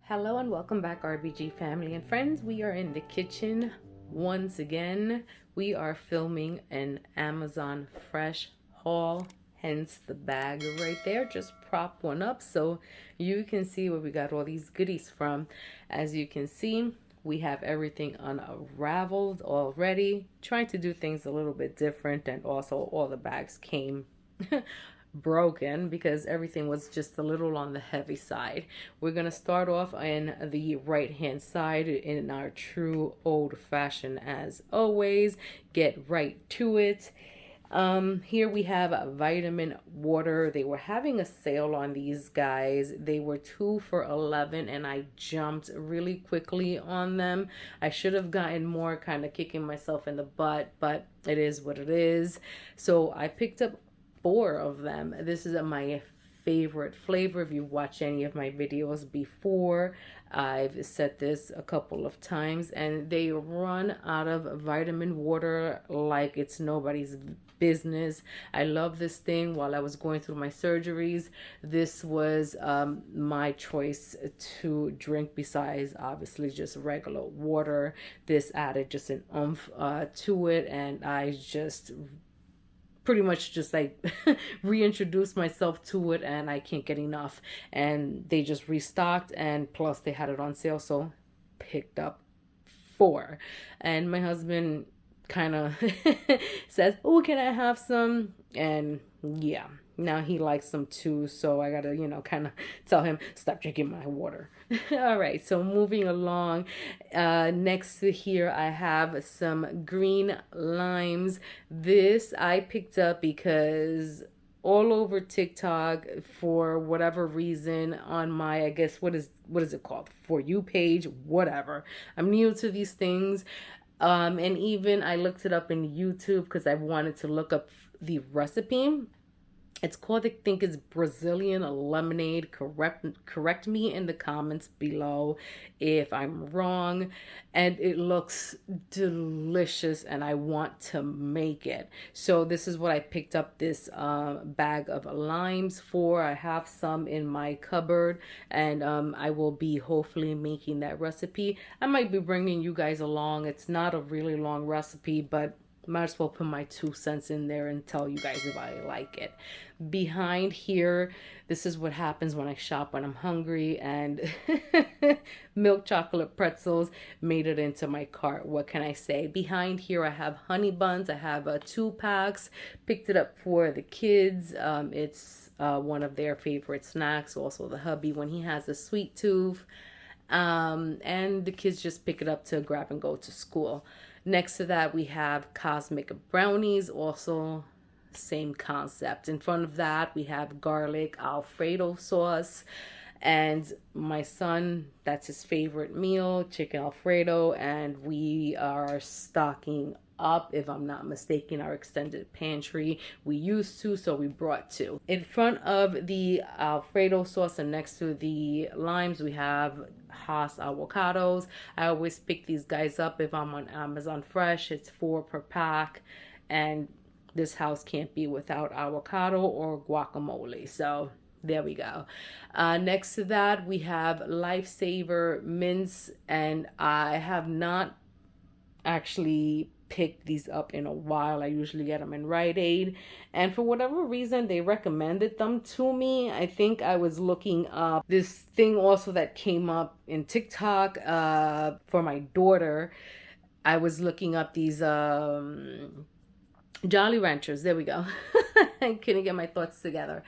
Hello and welcome back, RBG family and friends. We are in the kitchen once again. We are filming an Amazon Fresh haul, hence the bag right there. Just prop one up so you can see where we got all these goodies from. As you can see, we have everything unraveled already. Trying to do things a little bit different, and also all the bags came broken because everything was just a little on the heavy side. We're gonna start off in the right hand side in our true old fashioned as always. Get right to it. Here we have vitamin water. They were having a sale on these guys. They were 2 for $11 and I jumped really quickly on them. I should have gotten more, kind of kicking myself in the butt, but it is what it is. So I picked up 4 of them. This is my favorite flavor. If you watch any of my videos before, I've said this a couple of times, and they run out of vitamin water like it's nobody's business. I love this thing. While I was going through my surgeries, this was my choice to drink besides obviously just regular water. This added just an oomph to it, and I just pretty much just like reintroduced myself to it, and I can't get enough. And they just restocked, and plus they had it on sale, so picked up 4. And my husband kind of says, oh, can I have some? And yeah, now he likes them too, so I gotta, kind of tell him, stop drinking my water. All right, so moving along, next to here I have some green limes. This I picked up because all over TikTok, for whatever reason, on my, I guess, what is it called, For You page, whatever. I'm new to these things. And even I looked it up in YouTube because I wanted to look up the recipe. It's called, I think it's Brazilian lemonade. Correct me in the comments below if I'm wrong. And it looks delicious and I want to make it. So this is what I picked up this bag of limes for. I have some in my cupboard, and I will be hopefully making that recipe. I might be bringing you guys along. It's not a really long recipe, but might as well put my 2 cents in there and tell you guys if I like it. Behind here, this is what happens when I shop when I'm hungry, and milk chocolate pretzels made it into my cart. What can I say? Behind here, I have honey buns. I have 2 packs. Picked it up for the kids. It's one of their favorite snacks. Also the hubby when he has a sweet tooth. And the kids just pick it up to grab and go to school. Next to that, we have cosmic brownies, also same concept. In front of that, we have garlic Alfredo sauce. And my son, that's his favorite meal, chicken Alfredo. And we are stocking up, if I'm not mistaken, our extended pantry. We used to, so we brought 2. In front of the Alfredo sauce and next to the limes, we have Hass avocados. I always pick these guys up if I'm on Amazon Fresh. It's 4 per pack, and this house can't be without avocado or guacamole. So there we go. Next to that, we have Lifesaver mints, and I have not actually picked these up in a while. I usually get them in Rite Aid, and for whatever reason they recommended them to me. I think I was looking up this thing also that came up in TikTok for my daughter. I was looking up these Jolly Ranchers, there we go. I couldn't get my thoughts together,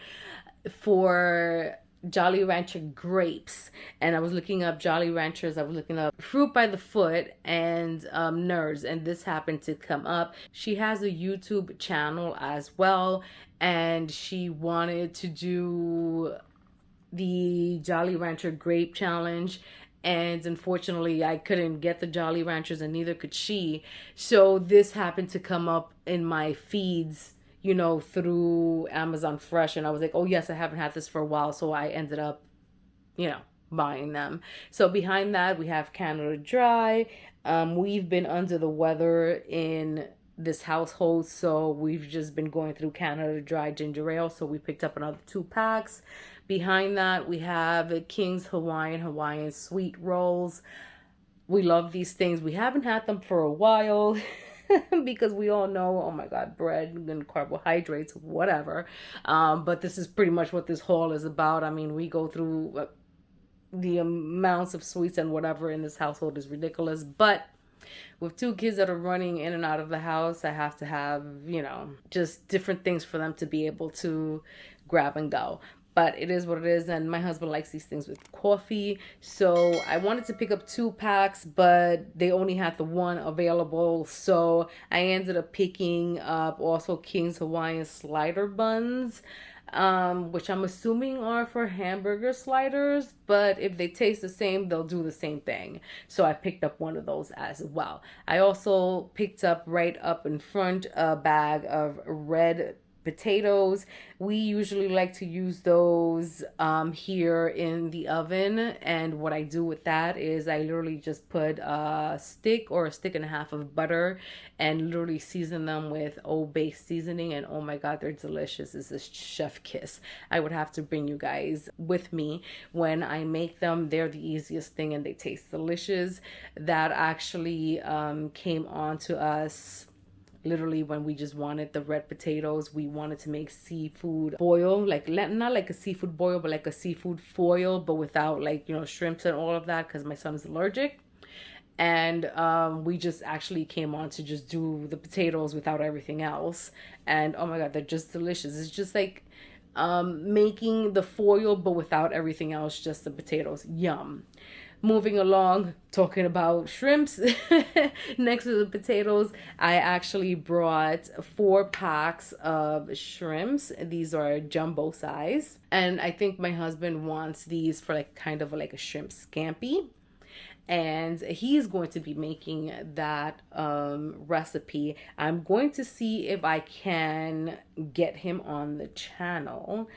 for Jolly Rancher grapes, and I was looking up Jolly Ranchers. I was looking up Fruit by the Foot and Nerds, and this happened to come up. She has a YouTube channel as well, and she wanted to do the Jolly Rancher grape challenge, and unfortunately I couldn't get the Jolly Ranchers, and neither could she. So this happened to come up in my feeds, through Amazon Fresh, and I was like, oh yes, I haven't had this for a while, so I ended up, buying them. So behind that, we have Canada Dry. We've been under the weather in this household, so we've just been going through Canada Dry ginger ale, so we picked up another 2 packs. Behind that, we have King's Hawaiian sweet rolls. We love these things. We haven't had them for a while because we all know, oh my God, bread and carbohydrates, whatever. But this is pretty much what this haul is about. I mean, we go through the amounts of sweets and whatever in this household is ridiculous. But with two kids that are running in and out of the house, I have to have, just different things for them to be able to grab and go. But it is what it is, and my husband likes these things with coffee. So I wanted to pick up 2 packs, but they only had the one available. So I ended up picking up also King's Hawaiian slider buns, which I'm assuming are for hamburger sliders. But if they taste the same, they'll do the same thing. So I picked up one of those as well. I also picked up right up in front a bag of red potatoes. We usually like to use those here in the oven, and what I do with that is I literally just put a stick or a stick and a half of butter and literally season them with Old Bay seasoning, and oh my God, they're delicious. It's a chef kiss. I would have to bring you guys with me when I make them. They're the easiest thing and they taste delicious. That actually came on to us literally when we just wanted the red potatoes. We wanted to make seafood boil, like not like a seafood boil, but like a seafood foil, but without like, shrimps and all of that, because my son is allergic. And we just actually came on to just do the potatoes without everything else. And oh my God, they're just delicious. It's just like making the foil, but without everything else, just the potatoes. Yum. Moving along, talking about shrimps, next to the potatoes, I actually brought 4 packs of shrimps. These are jumbo size. And I think my husband wants these for like kind of like a shrimp scampi. And he's going to be making that recipe. I'm going to see if I can get him on the channel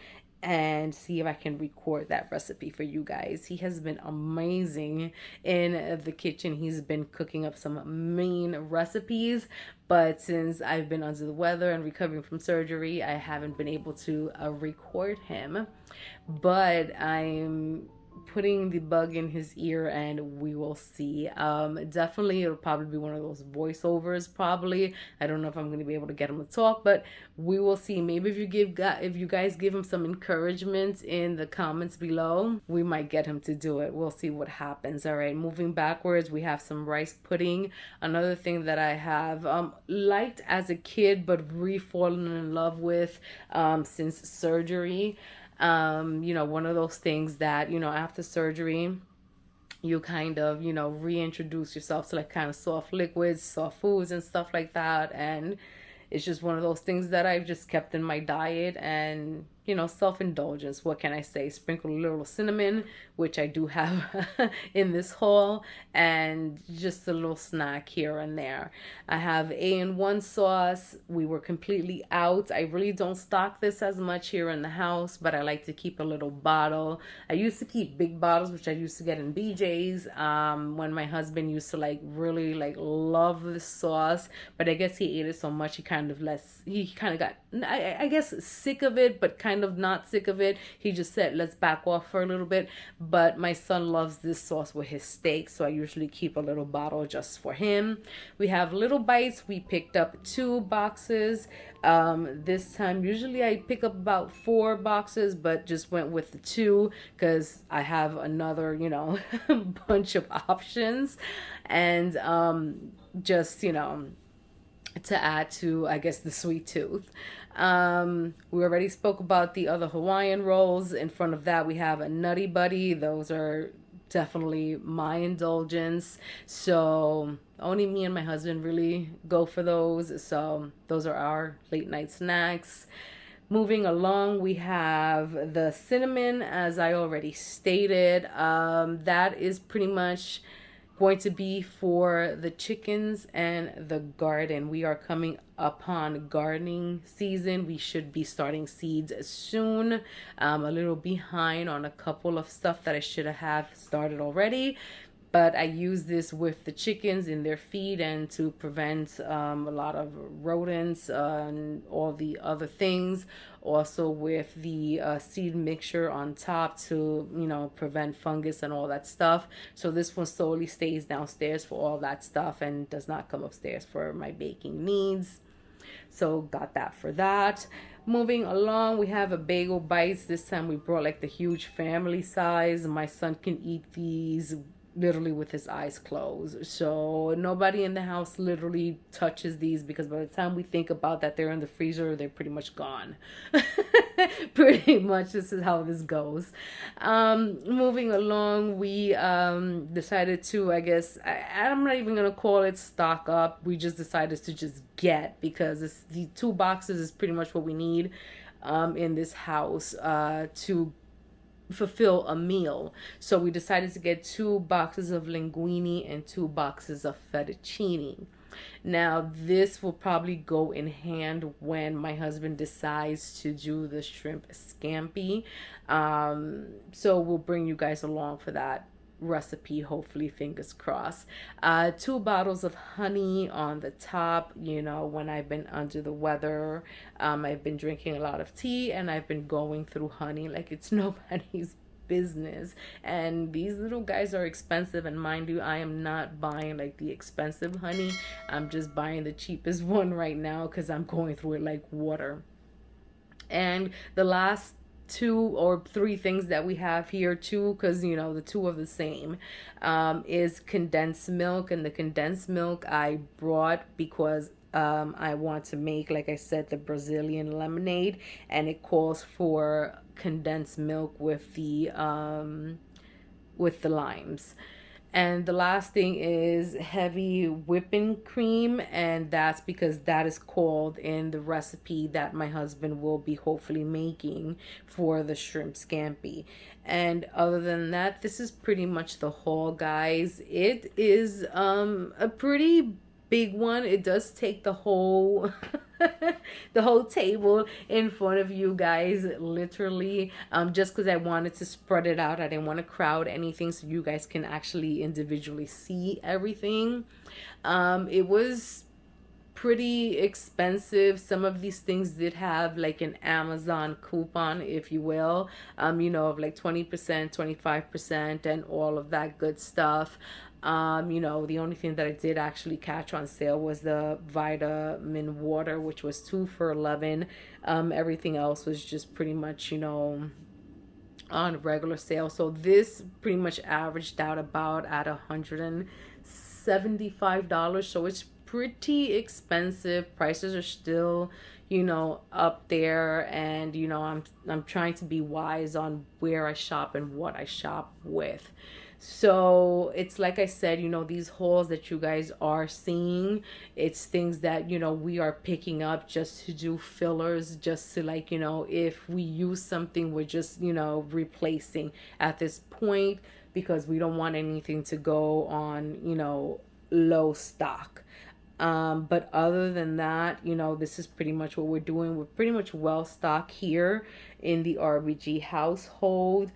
and see if I can record that recipe for you guys. He has been amazing in the kitchen. He's been cooking up some mean recipes, but since I've been under the weather and recovering from surgery, I haven't been able to record him. But I'm putting the bug in his ear and we will see. Definitely it'll probably be one of those voiceovers probably. I don't know if I'm going to be able to get him to talk, but we will see. Maybe if you guys give him some encouragement in the comments below, we might get him to do it. We'll see what happens. All right, moving backwards, we have some rice pudding. Another thing that I have liked as a kid but re-fallen in love with since surgery. One of those things that, after surgery, you kind of, reintroduce yourself to like kind of soft liquids, soft foods and stuff like that. And it's just one of those things that I've just kept in my diet and, self-indulgence. What can I say? Sprinkle a little cinnamon, which I do have in this haul, and just a little snack here and there. I have A&1 sauce. We were completely out. I really don't stock this as much here in the house, but I like to keep a little bottle. I used to keep big bottles, which I used to get in BJ's when my husband used to really love this sauce, but I guess he ate it so much he kind of got, I guess, sick of it, but kind of not sick of it. He just said, let's back off for a little bit. But my son loves this sauce with his steak, so I usually keep a little bottle just for him. We have Little Bites. We picked up 2 boxes. This time, usually I pick up about 4 boxes, but just went with the 2 because I have another, bunch of options. And just, to add to, I guess, the sweet tooth. We already spoke about the other Hawaiian rolls. In front of that, we have a Nutty Buddy. Those are definitely my indulgence. So only me and my husband really go for those. So those are our late night snacks. Moving along, we have the cinnamon, as I already stated. That is pretty much going to be for the chickens and the garden. We are coming upon gardening season. We should be starting seeds soon. A little behind on a couple of stuff that I should have started already. but I use this with the chickens in their feed and to prevent a lot of rodents and all the other things. Also with the seed mixture on top to, you know, prevent fungus and all that stuff. So this one solely stays downstairs for all that stuff and does not come upstairs for my baking needs. So got that for that. Moving along, we have a Bagel Bites. This time we brought like the huge family size. My son can eat these literally with his eyes closed. So nobody in the house literally touches these, because by the time we think about that they're in the freezer, they're pretty much gone. Pretty much this is how this goes. Moving along, we decided to, I guess, I'm not even gonna call it stock up. We just decided to just get, because the 2 boxes is pretty much what we need in this house to fulfill a meal. So we decided to get 2 boxes of linguine and 2 boxes of fettuccine. Now this will probably go in hand when my husband decides to do the shrimp scampi. So we'll bring you guys along for that recipe, hopefully, fingers crossed. 2 bottles of honey on the top. You know, when I've been under the weather, I've been drinking a lot of tea and I've been going through honey like it's nobody's business. And these little guys are expensive, and mind you, I am not buying like the expensive honey. I'm just buying the cheapest one right now because I'm going through it like water. And the last 2 or 3 things that we have here too, because you know the 2 are the same, is condensed milk. And the condensed milk I brought because I want to make, like I said, the Brazilian lemonade, and it calls for condensed milk with the limes. And the last thing is heavy whipping cream, and that's because that is called in the recipe that my husband will be hopefully making for the shrimp scampi. And other than that, this is pretty much the haul, guys. It is a pretty big one. It does take the whole the whole table in front of you guys, literally, just because I wanted to spread it out. I didn't want to crowd anything, so you guys can actually individually see everything. It was pretty expensive. Some of these things did have like an Amazon coupon, if you will, you know, of like 20%, 25%, and all of that good stuff. You know, the only thing that I did actually catch on sale was the vitamin water, which was 2 for $11. Everything else was just pretty much, you know, on regular sale. So this pretty much averaged out about at $175. So it's pretty expensive. Prices are still, you know, up there, and you know, I'm trying to be wise on where I shop and what I shop with. So it's like I said, you know, these hauls that you guys are seeing, it's things that, you know, we are picking up just to do fillers, just to, like, you know, if we use something, we're just, you know, replacing at this point, because we don't want anything to go on, you know, low stock. But other than that, you know, this is pretty much what we're doing. We're pretty much well stocked here in the RBG household.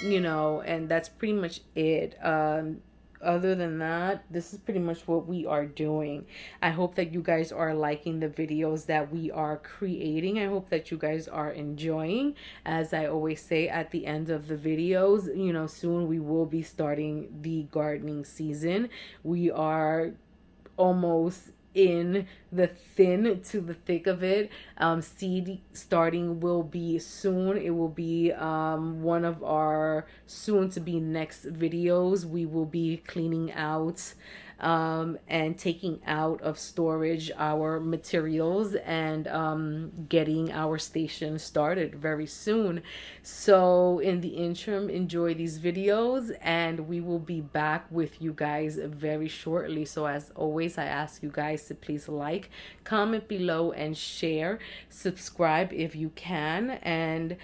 You know, and that's pretty much it. Other than that, this is pretty much what we are doing. I hope that you guys are liking the videos that we are creating. I hope that you guys are enjoying. As I always say at the end of the videos, you know, soon we will be starting the gardening season. We are almost in the thin to the thick of it. Seed starting will be soon. It will be one of our soon to be next videos. We will be cleaning out and taking out of storage our materials and getting our station started very soon. So in the interim, enjoy these videos, and we will be back with you guys very shortly. So as always, I ask you guys to please like, comment below, and share. Subscribe if you can, and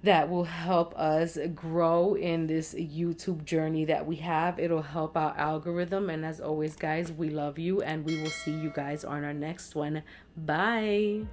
that will help us grow in this YouTube journey that we have. It'll help our algorithm. And as always, guys, we love you, and we will see you guys on our next one. Bye.